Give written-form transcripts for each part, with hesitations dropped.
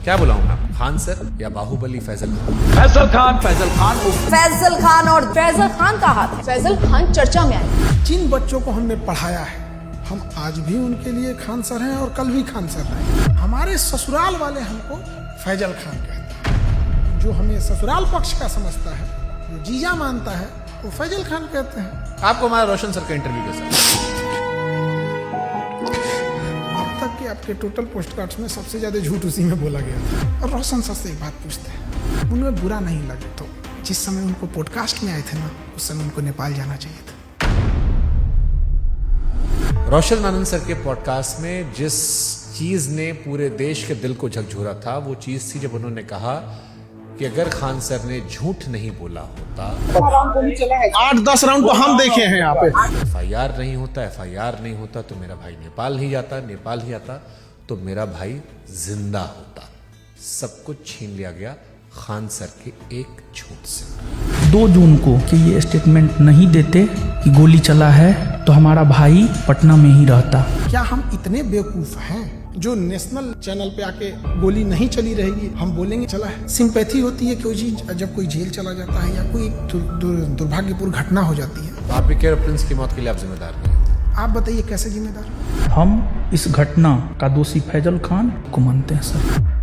क्या बुलाऊं मैं, खान सर या बाहुबली फैजल खान? फैजल खान फैजल खान और फैजल खान का हाथ, फैजल खान चर्चा में आए। जिन बच्चों को हमने पढ़ाया है, हम आज भी उनके लिए खान सर हैं और कल भी खान सर हैं। हमारे ससुराल वाले हमको फैजल खान कहते हैं। जो हमें ससुराल पक्ष का समझता है, जो जीजा मानता है, वो फैजल खान कहते हैं। आपको हमारा रोशन सर का इंटरव्यू कैसा? अब तक के आपके टोटल पोस्ट कार्ड्स में सबसे ज्यादा झूठ उसी में बोला गया था। और रोशन सर से एक बात पूछते हैं, उनमें बुरा नहीं लगे तो जिस समय उनको पॉडकास्ट में आए थे ना, उस समय उनको नेपाल जाना चाहिए था। रोशन आनंद सर के पॉडकास्ट में जिस चीज ने पूरे देश के दिल को झकझोरा था, वो चीज थी जब उन्होंने कहा कि अगर खान सर ने झूठ नहीं बोला होता, 8-10 राउंड तो हम देखे हैं यहाँ पे। FIR नहीं होता, FIR नहीं होता तो मेरा भाई नेपाल नहीं जाता, नेपाल ही आता तो मेरा भाई जिंदा होता। सब कुछ छीन लिया गया खान सर के एक झूठ से। 2 जून को कि ये स्टेटमेंट नहीं देते कि गोली चला है तो हमारा भाई पटना में ही रहता। क्या हम इतने बेवकूफ हैं जो नेशनल चैनल पे आके गोली नहीं चली रहेगी हम बोलेंगे चला है? सिंपैथी होती है कि जब कोई जेल चला जाता है या कोई दुर्भाग्यपूर्ण घटना हो जाती है। आप भी कह रहे प्रिंस की मौत के लिए आप जिम्मेदार नहीं? आप बताइए कैसे जिम्मेदार? हम इस घटना का दोषी फैजल खान को मानते हैं सर।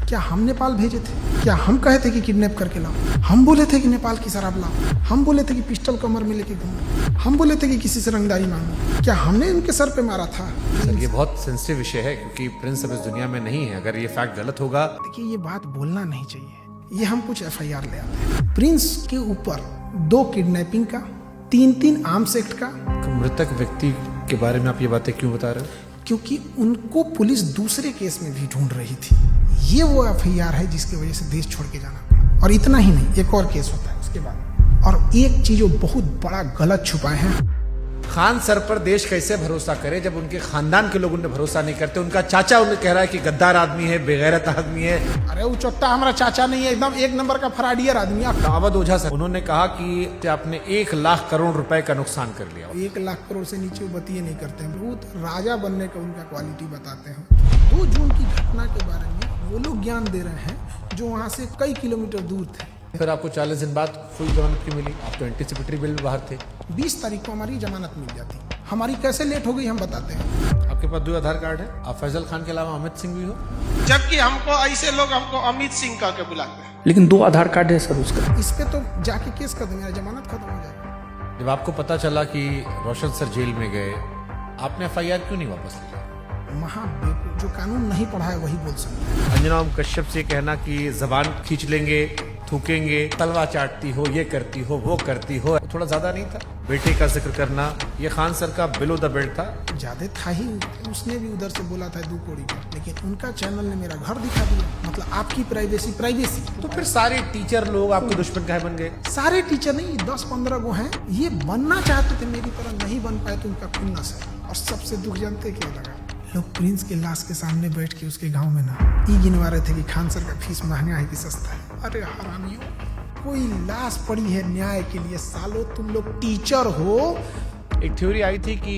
क्या हम नेपाल भेजे थे? क्या हम कहे थे कि किडनैप करके लाओ? हम बोले थे कि नेपाल की शराब लाओ? हम बोले थे कि पिस्टल कमर में लेके घूमो? हम बोले थे कि किसी से रंगदारी मांगो? क्या हमने उनके सर पे मारा था? सर ये बहुत सेंसिटिव विषय है क्योंकि प्रिंस अब इस दुनिया में नहीं है। अगर ये फैक्ट गलत होगा, देखिए ये बात बोलना नहीं चाहिए। ये हम कुछ FIR ले आते हैं। प्रिंस के ऊपर 2 किडनैपिंग का, 3 आर्म्स एक्ट का। तो मृतक व्यक्ति के बारे में आप ये बातें क्यों बता रहे हो? क्योंकि उनको पुलिस दूसरे केस में भी ढूंढ रही थी। ये वो FIR है जिसकी वजह से देश छोड़ के जाना पड़ा। और इतना ही नहीं, एक और केस होता है उसके बाद। और एक चीज जो बहुत बड़ा गलत छुपाए हैं, खान सर पर देश कैसे भरोसा करे जब उनके खानदान के लोग उन्हें भरोसा नहीं करते? उनका चाचा उन्हें कह रहा है कि गद्दार आदमी है, बेगैरत आदमी है। अरे वो चट्टा हमारा चाचा नहीं है, एकदम 1 नंबर का फराडियर आदमी। आप अवध ओझा सर उन्होंने कहा कि आपने 1 लाख करोड़ रुपए का नुकसान कर लिया। 1 लाख करोड़ से नीचे वो बतिए नहीं करते हैं। वो तो राजा बनने का उनका क्वालिटी बताते हैं। 2 जून की घटना के बारे में वो लोग ज्ञान दे रहे हैं जो वहाँ से कई किलोमीटर दूर थे। फिर आपको 40 दिन बाद फुल जमानत क्यों मिली? आप तो एंटीसिपेटरी बिल में बाहर थे। 20 तारीख को हमारी जमानत मिल जाती। हमारी कैसे लेट हो गई हम बताते हैं। आपके पास 2 आधार कार्ड है। आप फैजल खान के अलावा अमित सिंह भी हो। जबकि हमको ऐसे लोग हमको अमित सिंह कह के बुलाते हैं। लेकिन 2 आधार कार्ड है सर उसका। इस पे तो जाके केस कर देंगे, जमानत खत्म हो जाएगी। जब आपको पता चला कि रोशन सर जेल में गए, आपने FIR क्यों नहीं वापस लिया? जो कानून नहीं पढ़ा है वही बोल सकते हैं। अंजना ओम कश्यप से कहना कि जबान खींच लेंगे, थूकेंगे, तलवा चाटती हो, ये करती हो, वो करती हो, थोड़ा ज्यादा नहीं था? बेटे का जिक्र करना, ये खान सर का बिलो द बेल्ट था। ज्यादा था ही। उसने भी उधर से बोला था 2 कौड़ी का, लेकिन उनका चैनल ने मेरा घर दिखा दिया। मतलब आपकी प्राइवेसी। तो फिर सारे टीचर लोग आपके दुश्मन काहे बन गए? सारे टीचर नहीं, 10-15 गो हैं। ये बनना चाहते थे, मेरी तरह नहीं बन पाए तो उनका खुन्नस है। और सबसे दुख जानते क्या लगा? लोग प्रिंस के लाश के सामने बैठ के उसके गांव में ना गिनवा रहे थे कि खान सर का फीस महंगा है कि सस्ता है। अरे हरामियों, कोई लाश पड़ी है न्याय के लिए। सालो तुम लोग टीचर हो। एक थ्योरी आई थी कि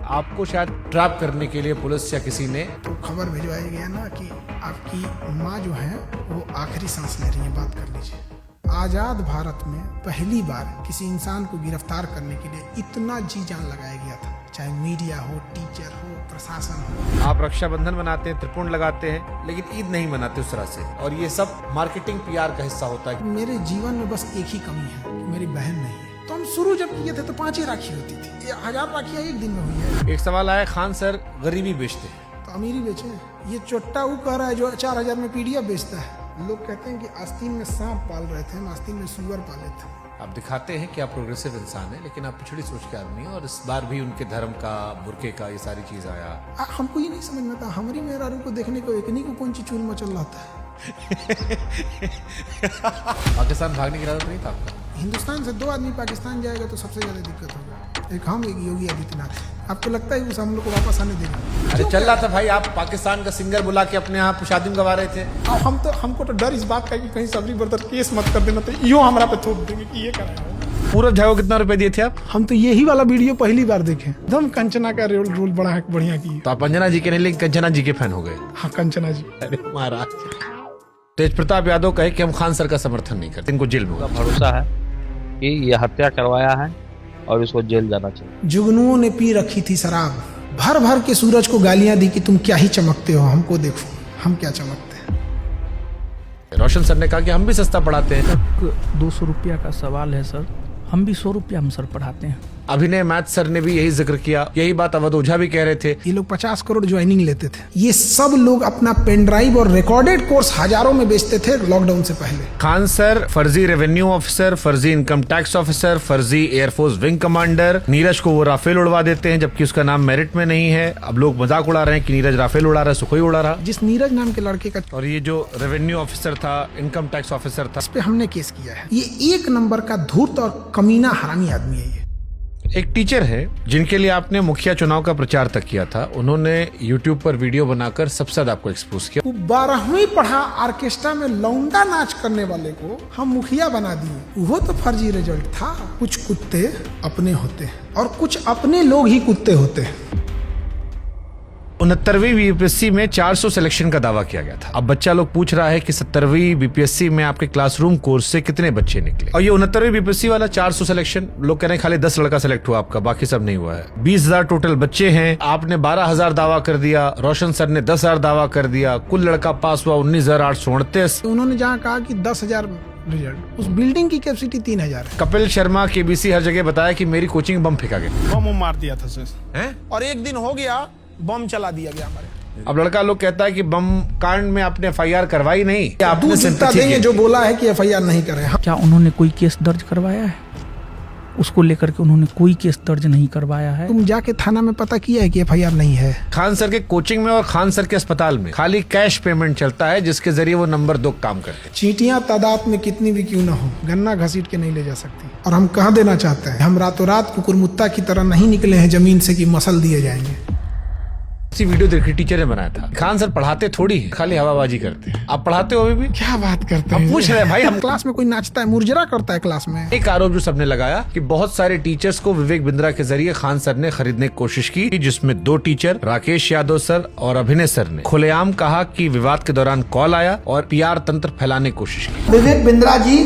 आपको शायद ट्रैप करने के लिए पुलिस या किसी ने तो खबर भिजवाया गया ना कि आपकी माँ जो है वो आखिरी सांस ले रही है, बात कर लीजिए। आजाद भारत में पहली बार किसी इंसान को गिरफ्तार करने के लिए इतना जी जान लगाया गया था, चाहे मीडिया हो, टीचर हो, प्रशासन हो। आप रक्षाबंधन मनाते हैं, त्रिपुंड लगाते हैं, लेकिन ईद नहीं मनाते उस तरह से। और ये सब मार्केटिंग PR का हिस्सा होता है। मेरे जीवन में बस एक ही कमी है कि मेरी बहन नहीं है। तो हम शुरू जब किए थे तो 5 ही राखी होती थी। ये 1000 राखियां एक दिन में हुई है। एक सवाल आया, खान सर गरीबी बेचते हैं तो अमीरी बेचे। ये चोट्टा वो कह रहा है जो 4000 में PDF बेचता है। लोग कहते हैं कि आस्तीन में सांप पाल रहे थे, हम आस्तीन में सुअर पाले थे। आप दिखाते हैं कि आप प्रोग्रेसिव इंसान हैं, लेकिन आप पिछड़ी सोच के आदमी हैं। और इस बार भी उनके धर्म का, बुरके का, ये सारी चीज आया। हमको ये नहीं समझ में आता, हमारी मेहरारू को देखने को एकनी को कौन सी चूल मचल रहा था। पाकिस्तान भागने की इरादा तो नहीं था आपका? हिंदुस्तान से 2 आदमी पाकिस्तान जाएगा तो सबसे ज्यादा दिक्कत होगा। एक हम, एक योगी आदित्यनाथ। आपको लगता है उस हम लोग को वापस आने देगा? अरे चल रहा था भाई, आप पाकिस्तान का सिंगर बुला के अपने यहाँ शादी गवा रहे थे। हमको तो डर इस बात का कि कहीं सबरी बर्दर केस मत कर देना, तो यो हमारा पे थोप देंगे कि ये कर रहे हो। पूरब झा को कितना रुपए दिए थे आप? हम तो यही वाला वीडियो पहली बार देखे, एकदम कंचना का रोल बड़ा बढ़िया की। तो आप अंजना जी के नहीं लेकिन कंचना जी के फैन हो गए। हाँ कंचना जी। अरे महाराज, तेज प्रताप यादव कहे कि हम खान सर का समर्थन नहीं करते, इनको जेल में होगा। भरोसा है कि ये हत्या करवाया है और इसको जेल जाना चाहिए। जुगनुओं ने पी रखी थी शराब, भर भर के सूरज को गालियां दी कि तुम क्या ही चमकते हो, हमको देखो हम क्या चमकते हैं। रोशन सर ने कहा कि हम भी सस्ता पढ़ाते हैं। 200 रुपया का सवाल है सर, हम भी 100 रुपया हम सर पढ़ाते हैं। अभिनय मैथ सर ने भी यही जिक्र किया, यही बात अवध ओझा भी कह रहे थे। ये लोग 50 करोड़ ज्वाइनिंग लेते थे। ये सब लोग अपना पेन ड्राइव और रिकॉर्डेड कोर्स हजारों में बेचते थे लॉकडाउन से पहले। खान सर फर्जी रेवेन्यू ऑफिसर, फर्जी इनकम टैक्स ऑफिसर, फर्जी एयरफोर्स विंग कमांडर। नीरज को वो राफेल उड़वा देते हैं जबकि उसका नाम मेरिट में नहीं है। अब लोग मजाक उड़ा रहे हैं कि नीरज राफेल उड़ा रहा है, सुखोई उड़ा रहा। जिस नीरज नाम के लड़के का, और ये जो रेवेन्यू ऑफिसर था, इनकम टैक्स ऑफिसर था, इस पे हमने केस किया है। ये एक नंबर का धूर्त और कमीना हरामी आदमी है। ये एक टीचर है जिनके लिए आपने मुखिया चुनाव का प्रचार तक किया था। उन्होंने YouTube पर वीडियो बनाकर सबसे ज्यादा आपको एक्सपोज किया। वो 12वीं पढ़ा ऑर्केस्ट्रा में लौंडा नाच करने वाले को हम मुखिया बना दिए। वो तो फर्जी रिजल्ट था। कुछ कुत्ते अपने होते हैं और कुछ अपने लोग ही कुत्ते होते हैं। 69वीं बीपीएससी में 400 सिलेक्शन का दावा किया गया था। अब बच्चा लोग पूछ रहा है कि 70वीं बीपीएससी में आपके क्लासरूम कोर्स से कितने बच्चे निकले। और ये 69वीं बीपीएससी वाला 400 सिलेक्शन, लोग कह रहे हैं खाली 10 लड़का सिलेक्ट हुआ आपका, बाकी सब नहीं हुआ है। 20,000 टोटल बच्चे हैं, आपने 12,000 दावा कर दिया, रोशन सर ने 10,000 दावा कर दिया, कुल लड़का पास हुआ 19,838। उन्होंने जहाँ कहा कि 10,000 रिजल्ट, उस बिल्डिंग की कैपेसिटी 3,000 है। कपिल शर्मा केबीसी हर जगह बताया कि मेरी कोचिंग बम फेंका गया। बम मार दिया था सर, हैं? और एक दिन हो गया बम चला दिया गया हमारे। अब लड़का लोग कहता है कि बम कांड में आपने FIR करवाई नहीं, आपने दूध जितना सिंपैथी देंगे की। जो बोला है कि FIR नहीं करे। क्या उन्होंने कोई केस दर्ज करवाया है? उसको लेकर के उन्होंने कोई केस दर्ज नहीं करवाया है। तुम जाके थाना में पता किया है कि FIR नहीं है। खान सर के कोचिंग में और खान सर के अस्पताल में खाली कैश पेमेंट चलता है, जिसके जरिए वो नंबर 2 काम करते हैं। चींटियां तादाद में कितनी भी क्यों ना हो, गन्ना घसीट के नहीं ले जा सकती। और हम कह देना चाहते हैं, हम रातों रात कुकुरमुत्ता की तरह नहीं निकले हैं जमीन से कि मसल दिए जाएंगे। इसी वीडियो देखी टीचर ने बनाया था। खान सर पढ़ाते थोड़ी है, खाली हवाबाजी करते हैं। आप पढ़ाते हो अभी भी? क्या बात करते हम हैं? पूछ रहे हैं भाई, हम क्लास में कोई नाचता है, मुरझरा करता है क्लास में। एक आरोप जो सबने लगाया कि बहुत सारे टीचर्स को विवेक बिंद्रा के जरिए खान सर ने खरीदने की कोशिश की, जिसमें 2 टीचर राकेश यादव सर और अभिनय सर ने खुलेआम कहा कि विवाद के दौरान कॉल आया और PR तंत्र फैलाने की कोशिश की। विवेक बिंद्रा जी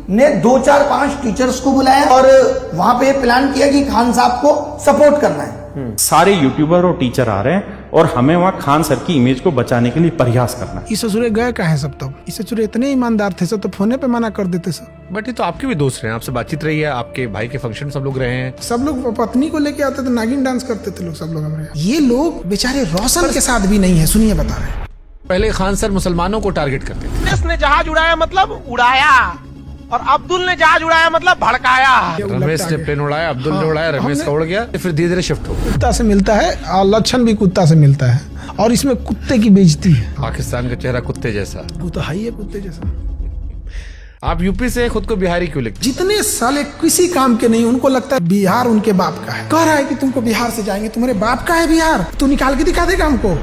ने 2, 4, 5 टीचर्स को बुलाया और वहां पे प्लान किया कि खान साहब को सपोर्ट करना है। सारे यूट्यूबर और टीचर आ रहे हैं और हमें वहाँ खान सर की इमेज को बचाने के लिए प्रयास करना है। इस ससुरे गए कहाँ हैं सब? तब इस ससुरे इतने ईमानदार थे सब, तो फोने पे मना कर देते सब। बट ये तो आपके भी दोस्त रहे हैं, आपसे बातचीत रही है, आपके भाई के फंक्शन सब लोग रहे हैं। सब लोग पत्नी को लेके आते थे, नागिन डांस करते थे लोग, सब लोग हमारे। ये लोग बेचारे रोशन के साथ भी नहीं है। सुनिए बता रहे हैं। पहले खान सर मुसलमानों को टारगेट करते थे। देश ने जहाज उड़ाया मतलब उड़ाया, और अब्दुल ने जहाज उड़ाया मतलब भड़काया। रमेश ने प्लेन उड़ाया, अब्दुल ने उड़ाया, रमेश का उड़ गया, फिर धीरे धीरे शिफ्ट हो गया। कुत्ता से मिलता है और लक्षण भी कुत्ता से मिलता है, और इसमें कुत्ते की बेइज्जती है। पाकिस्तान का चेहरा कुत्ते जैसा। वो तो है ही है कुत्ते जैसा। आप यूपी से खुद को बिहारी क्यों लिखते? जितने साले किसी काम के नहीं, उनको लगता है बिहार उनके बाप का है। कह रहा है कि तुमको बिहार से जाएंगे, तुम्हारे बाप का है बिहार, तू निकाल के दिखा देगा हमको।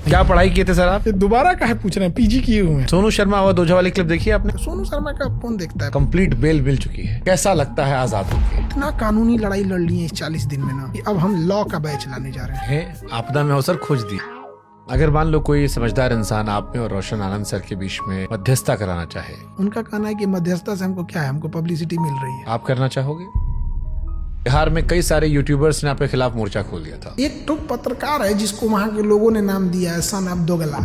क्या पढ़ाई किए थे सर आप? दोबारा काहे पूछ रहे हैं? PG किए हुए हैं। सोनू शर्मा अवध ओझा वाली क्लिप देखी आपने? सोनू शर्मा का कौन देखता है? कंप्लीट बेल मिल चुकी है। कैसा लगता है आजाद होके? इतना कानूनी लड़ाई लड़ ली है इस 40 दिन में ना, अब हम लॉ का बैच लाने जा रहे हैं। आपदा में अवसर खोज दी। अगर मान लो कोई समझदार इंसान आप में और रोशन आनंद सर के बीच में मध्यस्थता कराना चाहे, उनका कहना है कि मध्यस्थता से हमको क्या है, हमको पब्लिसिटी मिल रही है। आप करना चाहोगे? बिहार में कई सारे यूट्यूबर्स ने आपके खिलाफ मोर्चा खोल दिया था। एक तो पत्रकार है जिसको वहां के लोगों ने नाम दिया है सन ऑफ दोगला।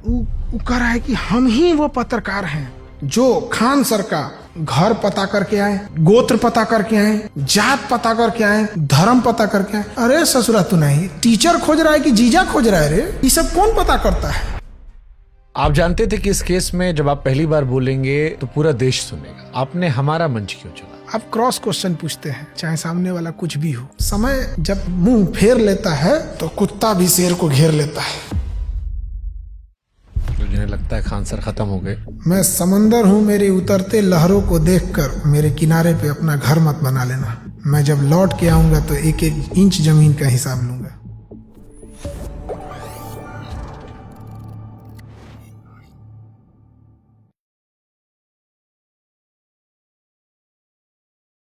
वो कह रहा है कि हम ही वो पत्रकार हैं जो खान सर का घर पता करके आए, गोत्र पता करके आए, जात पता करके आए, धर्म पता करके आए। अरे ससुरा तू नहीं, टीचर खोज रहा है कि जीजा खोज रहा है? रे ये सब कौन पता करता है? आप जानते थे कि इस केस में जब आप पहली बार बोलेंगे तो पूरा देश सुनेगा। आपने हमारा मंच क्यों चुना? आप क्रॉस क्वेश्चन पूछते हैं, चाहे सामने वाला कुछ भी हो। समय जब मुंह फेर लेता है तो कुत्ता भी शेर को घेर लेता है। मुझे लगता है खान सर खत्म हो गए। मैं समंदर हूँ, मेरे उतरते लहरों को देखकर मेरे किनारे पे अपना घर मत बना लेना। मैं जब लौट के आऊंगा तो 1-1 इंच जमीन का हिसाब लूंगा।